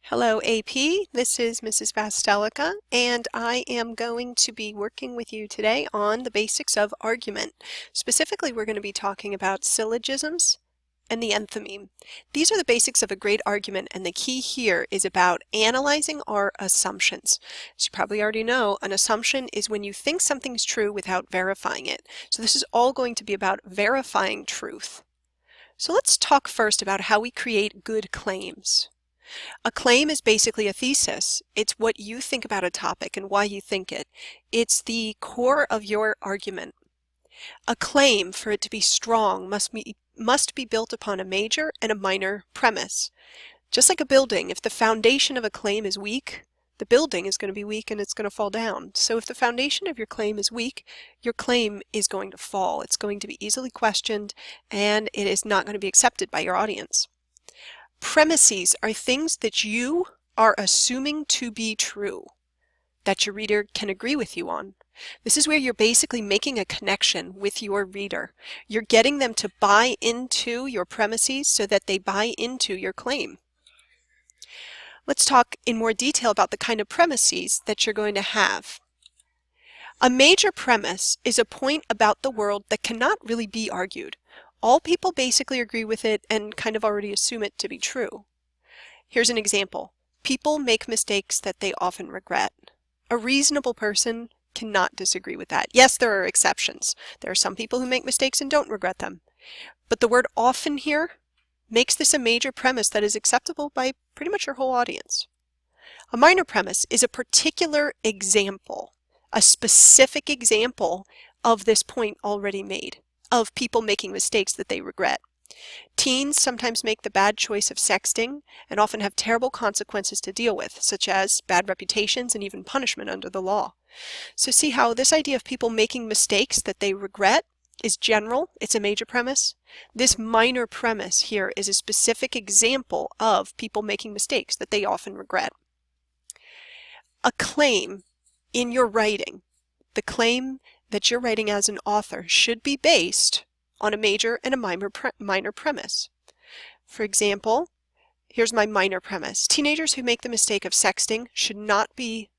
Hello AP, this is Mrs. Vastelica, and I am going to be working with you today on the basics of argument. Specifically, we're going to be talking about syllogisms and the enthymeme. These are the basics of a great argument, and the key here is about analyzing our assumptions. As you probably already know, an assumption is when you think something's true without verifying it. So this is all going to be about verifying truth. So let's talk first about how we create good claims. A claim is basically a thesis. It's what you think about a topic and why you think it. It's the core of your argument. A claim, for it to be strong, must be built upon a major and a minor premise. Just like a building, if the foundation of a claim is weak, the building is going to be weak and it's going to fall down. So if the foundation of your claim is weak, your claim is going to fall. It's going to be easily questioned and it is not going to be accepted by your audience. Premises are things that you are assuming to be true, that your reader can agree with you on. This is where you're basically making a connection with your reader. You're getting them to buy into your premises so that they buy into your claim. Let's talk in more detail about the kind of premises that you're going to have. A major premise is a point about the world that cannot really be argued. All people basically agree with it and kind of already assume it to be true. Here's an example. People make mistakes that they often regret. A reasonable person cannot disagree with that. Yes, there are exceptions. There are some people who make mistakes and don't regret them. But the word often here makes this a major premise that is acceptable by pretty much your whole audience. A minor premise is a particular example, a specific example of this point already made, of people making mistakes that they regret. Teens sometimes make the bad choice of sexting and often have terrible consequences to deal with, such as bad reputations and even punishment under the law. So see how this idea of people making mistakes that they regret is general, it's a major premise. This minor premise here is a specific example of people making mistakes that they often regret. A claim in your writing, the claim that you're writing as an author, should be based on a major and a minor premise. For example, here's my minor premise. Teenagers who make the mistake of sexting should not be,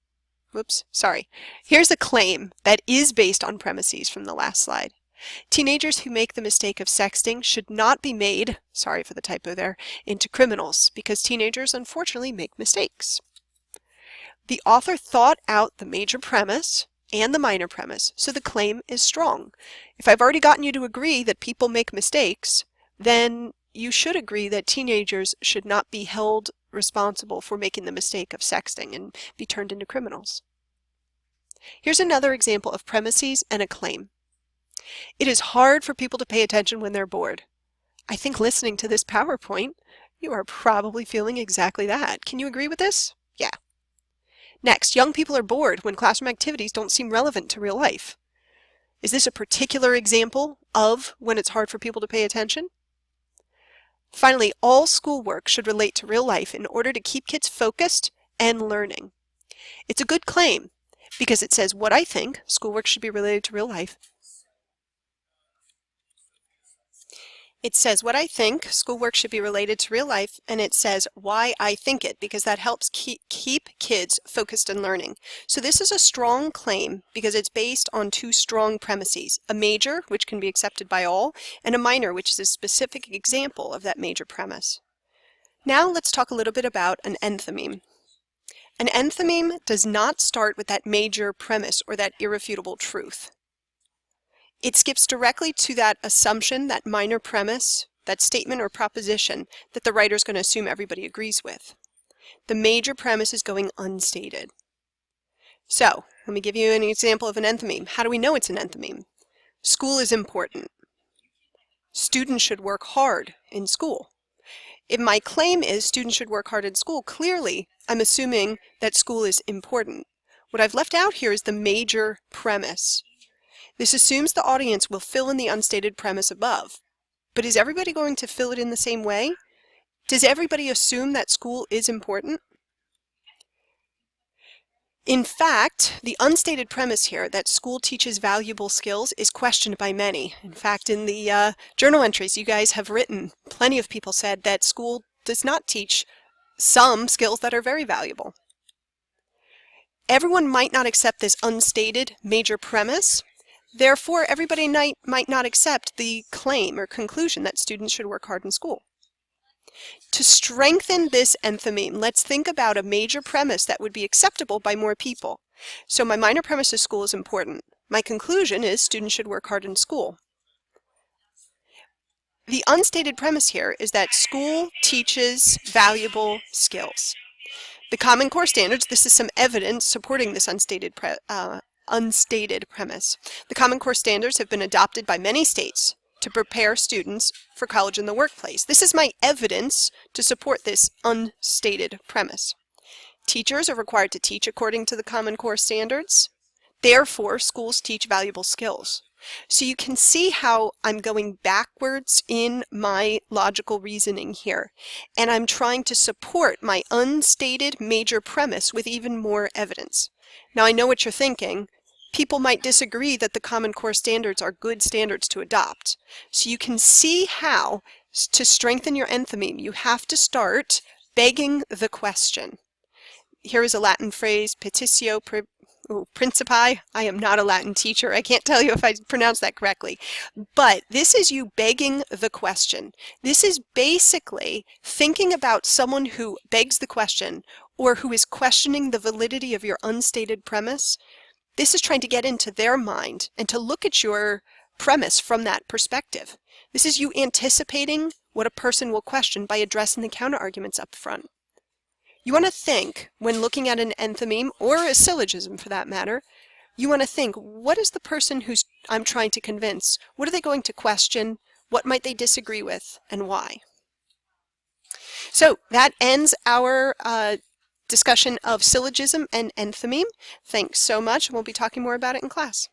here's a claim that is based on premises from the last slide. Teenagers who make the mistake of sexting should not be made, sorry for the typo there, into criminals, because teenagers unfortunately make mistakes. The author thought out the major premise and the minor premise, so the claim is strong. If I've already gotten you to agree that people make mistakes, then you should agree that teenagers should not be held responsible for making the mistake of sexting and be turned into criminals. Here's another example of premises and a claim. It is hard for people to pay attention when they're bored. I think listening to this PowerPoint, you are probably feeling exactly that. Can you agree with this? Yeah. Next, young people are bored when classroom activities don't seem relevant to real life. Is this a particular example of when it's hard for people to pay attention? Finally, all schoolwork should relate to real life in order to keep kids focused and learning. It's a good claim because it says what I think schoolwork should be related to real life. It says what I think schoolwork should be related to real life, and it says why I think it, because that helps keep kids focused and learning. So this is a strong claim because it's based on two strong premises, a major, which can be accepted by all, and a minor, which is a specific example of that major premise. Now let's talk a little bit about an enthymeme. An enthymeme does not start with that major premise or that irrefutable truth. It skips directly to that assumption, that minor premise, that statement or proposition that the writer is going to assume everybody agrees with. The major premise is going unstated. So, let me give you an example of an enthymeme. How do we know it's an enthymeme? School is important. Students should work hard in school. If my claim is students should work hard in school, clearly I'm assuming that school is important. What I've left out here is the major premise. This assumes the audience will fill in the unstated premise above. But is everybody going to fill it in the same way? Does everybody assume that school is important? In fact, the unstated premise here that school teaches valuable skills is questioned by many. In fact, in the journal entries you guys have written, plenty of people said that school does not teach some skills that are very valuable. Everyone might not accept this unstated major premise. Therefore, everybody might not accept the claim or conclusion that students should work hard in school. To strengthen this enthymeme, let's think about a major premise that would be acceptable by more people. So my minor premise is school is important. My conclusion is students should work hard in school. The unstated premise here is that school teaches valuable skills. The Common Core standards, this is some evidence supporting this unstated premise. The Common Core standards have been adopted by many states to prepare students for college and the workplace. This is my evidence to support this unstated premise. Teachers are required to teach according to the Common Core standards. Therefore, schools teach valuable skills. So you can see how I'm going backwards in my logical reasoning here, and I'm trying to support my unstated major premise with even more evidence. Now I know what you're thinking. People might disagree that the Common Core standards are good standards to adopt. So you can see how, to strengthen your enthymeme, you have to start begging the question. Here is a Latin phrase, petitio principi. I am not a Latin teacher. I can't tell you if I pronounced that correctly. But this is you begging the question. This is basically thinking about someone who begs the question or who is questioning the validity of your unstated premise. This is trying to get into their mind and to look at your premise from that perspective. This is you anticipating what a person will question by addressing the counterarguments up front. You want to think, when looking at an enthymeme, or a syllogism for that matter, you want to think, what is the person I'm trying to convince? What are they going to question? What might they disagree with, and why? So that ends our discussion of syllogism and enthymeme. Thanks so much, and we'll be talking more about it in class.